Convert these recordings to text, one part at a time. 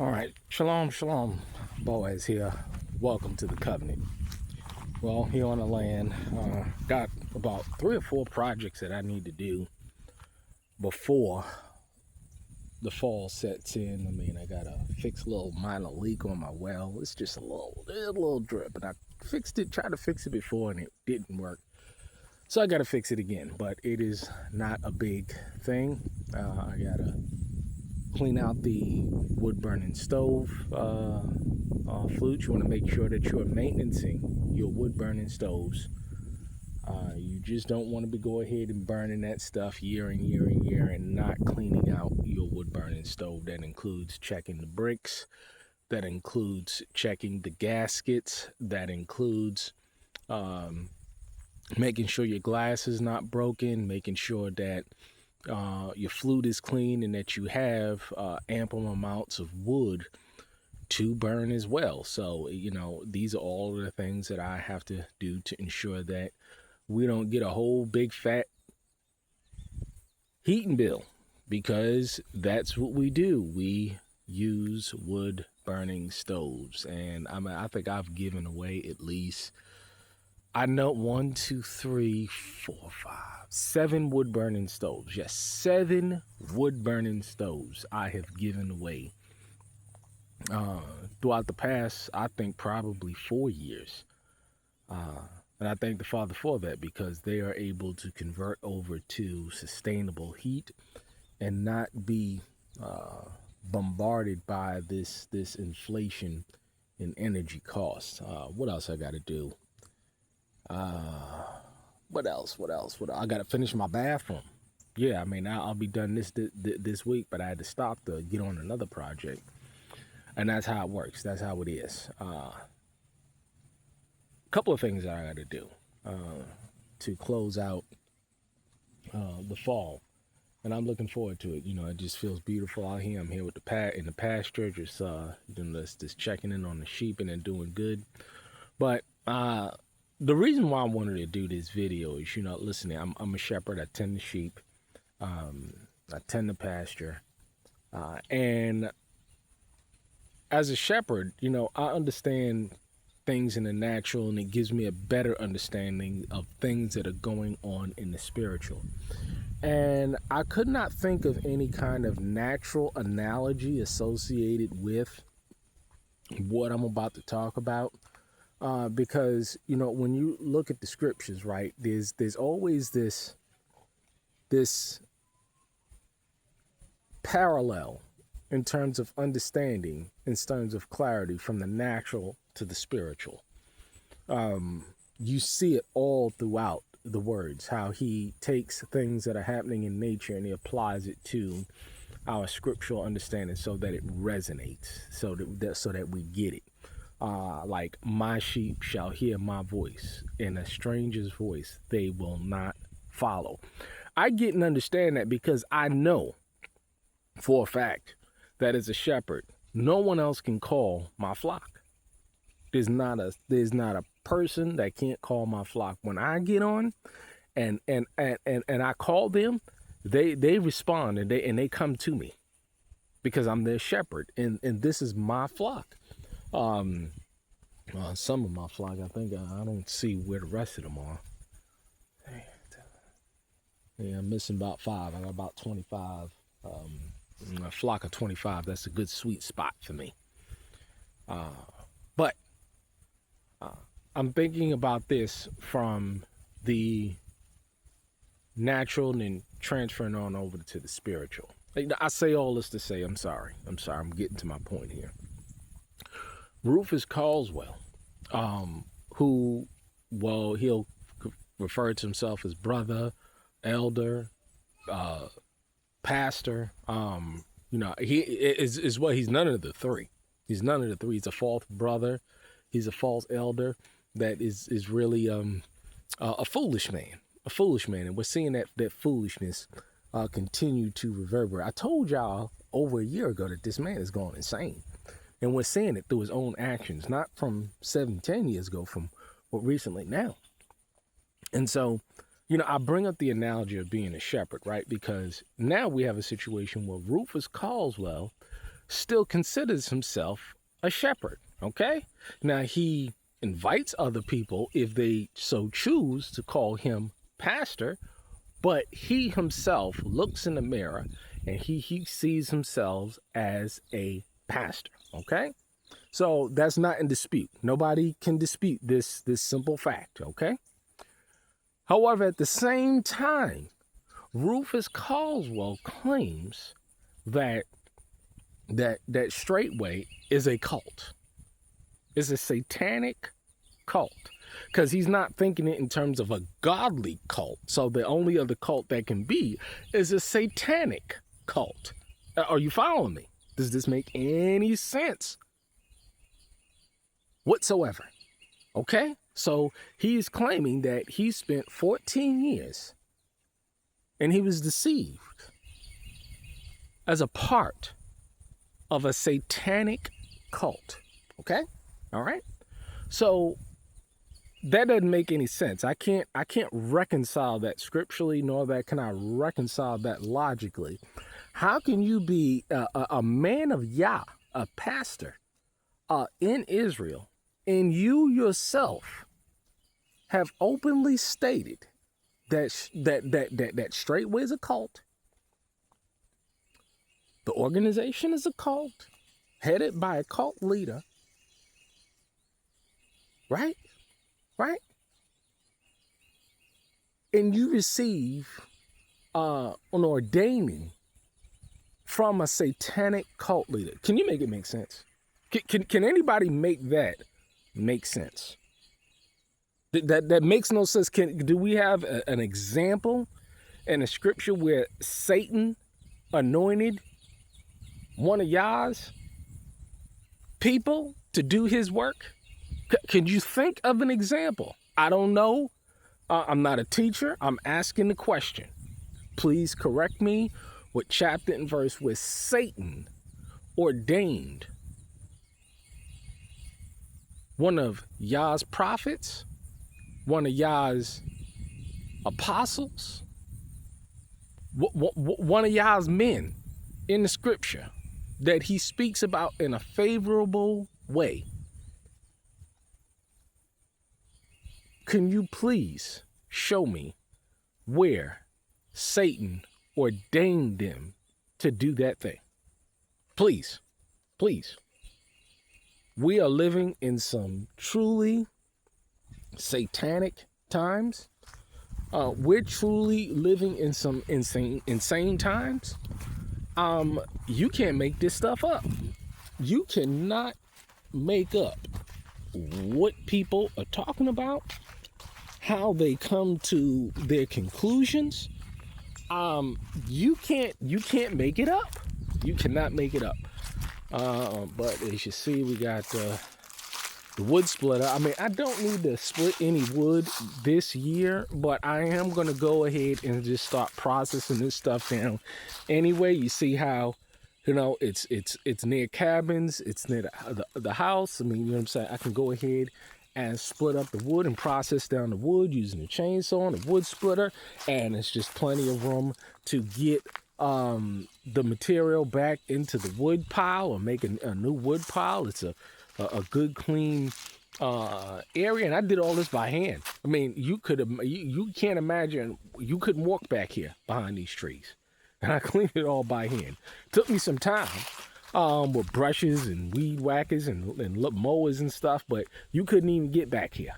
All right, shalom, shalom. Boaz here. Welcome to the covenant. Well, here on the land, got about 3 or 4 projects that I need to do before the fall sets in. I mean, I got to fix a little minor leak on my well. It's just a little drip, and I fixed it, tried to fix it before, and it didn't work. So I got to fix it again, but it is not a big thing. I got to clean out the wood burning stove flute. You want to make sure that you're maintaining your wood burning stoves. You just don't want to be go ahead and burning that stuff year and year and year and not cleaning out your wood burning stove. That includes checking the bricks, that includes checking the gaskets, that includes making sure your glass is not broken, making sure that your flute is clean and that you have ample amounts of wood to burn as well. So, these are all of the things that I have to do to ensure that we don't get a whole big fat heating bill, because that's what we do. We use wood burning stoves. And I think I've given away at least, I know 1, 2, 3, 4, 5, 7 wood burning stoves. Yes, 7 wood burning stoves I have given away throughout the past, I think probably 4 years. And I thank the Father for that, because they are able to convert over to sustainable heat and not be bombarded by this inflation in energy costs. What else I got to do? What else? I got to finish my bathroom. Yeah, I mean, I'll be done this week, but I had to stop to get on another project. And that's how it works. That's how it is. Couple of things that I got to do to close out the fall. And I'm looking forward to it. It just feels beautiful out here. I'm here with in the pasture, just just checking in on the sheep and they're doing good. But the reason why I wanted to do this video is, listen, I'm a shepherd. I tend the sheep. I tend the pasture. And as a shepherd, I understand things in the natural, and it gives me a better understanding of things that are going on in the spiritual. And I could not think of any kind of natural analogy associated with what I'm about to talk about. Because, when you look at the scriptures, right, there's always this parallel in terms of understanding, in terms of clarity from the natural to the spiritual. You see it all throughout the words, how he takes things that are happening in nature and he applies it to our scriptural understanding so that it resonates, so that we get it. Like, my sheep shall hear my voice, and a stranger's voice they will not follow. I get and understand that because I know for a fact that as a shepherd, no one else can call my flock. There's not a person that can't call my flock. When I get on and I call them, they respond and they come to me, because I'm their shepherd, and this is my flock. Some of my flock, I think I don't see where the rest of them are. Yeah, I'm missing about 5. I got about 25. A flock of 25. That's a good sweet spot for me. But I'm thinking about this from the natural and transferring on over to the spiritual. I say all this to say I'm sorry. I'm getting to my point here. Rufus Caldwell, who, he'll refer to himself as brother, elder, pastor. He is what he's none of the three. He's none of the three. He's a false brother. He's a false elder that is really a foolish man. And we're seeing that foolishness continue to reverberate. I told y'all over a year ago that this man is going insane. And we're seeing it through his own actions, not from 7-10 years ago, from what recently now. And so, I bring up the analogy of being a shepherd, right? Because now we have a situation where Rufus Caldwell still considers himself a shepherd, okay? Now, he invites other people, if they so choose, to call him pastor, but he himself looks in the mirror and he sees himself as a pastor, okay? So that's not in dispute. Nobody can dispute this simple fact, okay? However, at the same time, Rufus Caldwell claims that Straitway is a cult, is a satanic cult, because he's not thinking it in terms of a godly cult. So the only other cult that can be is a satanic cult. Are you following me? Does this make any sense whatsoever? Okay, so he's claiming that he spent 14 years and he was deceived as a part of a satanic cult. Okay, all right. So that doesn't make any sense. I can't reconcile that scripturally, nor that can I reconcile that logically. How can you be a man of Yah, a pastor in Israel, and you yourself have openly stated that Straitway is a cult? The organization is a cult, headed by a cult leader, right? Right? And you receive an ordaining from a satanic cult leader. Can you make it make sense? Can anybody make that make sense? That makes no sense. Do we have an example in the scripture where Satan anointed one of Yah's people to do his work? Can you think of an example? I don't know. I'm not a teacher. I'm asking the question. Please correct me with chapter and verse where Satan ordained one of Yah's prophets, one of Yah's apostles, one of Yah's men in the scripture that he speaks about in a favorable way. Can you please show me where Satan ordained them to do that thing? Please, please. We are living in some truly satanic times. We're truly living in some insane times. You can't make this stuff up. You cannot make up what people are talking about, how they come to their conclusions. You can't make it up. You cannot make it up. But as you see, we got the wood splitter. I mean, I don't need to split any wood this year, but I am going to go ahead and just start processing this stuff down. Anyway, you see how, it's near cabins, it's near the house. I mean, you know what I'm saying? I can go ahead and split up the wood and process down the wood using the chainsaw and the wood splitter, and it's just plenty of room to get the material back into the wood pile or make a new wood pile. It's a good clean area, and I did all this by hand. I mean, you can't imagine, you couldn't walk back here behind these trees, and I cleaned it all by hand. Took me some time with brushes and weed whackers and mowers and stuff, but you couldn't even get back here.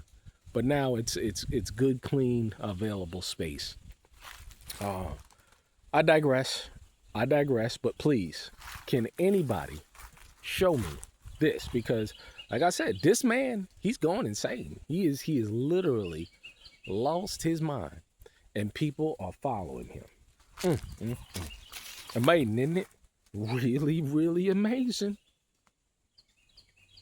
But now it's good, clean, available space. I digress, but please, can anybody show me this? Because like I said, this man, he's going insane. He is literally lost his mind, and people are following him. Amazing, isn't it? Really, really amazing.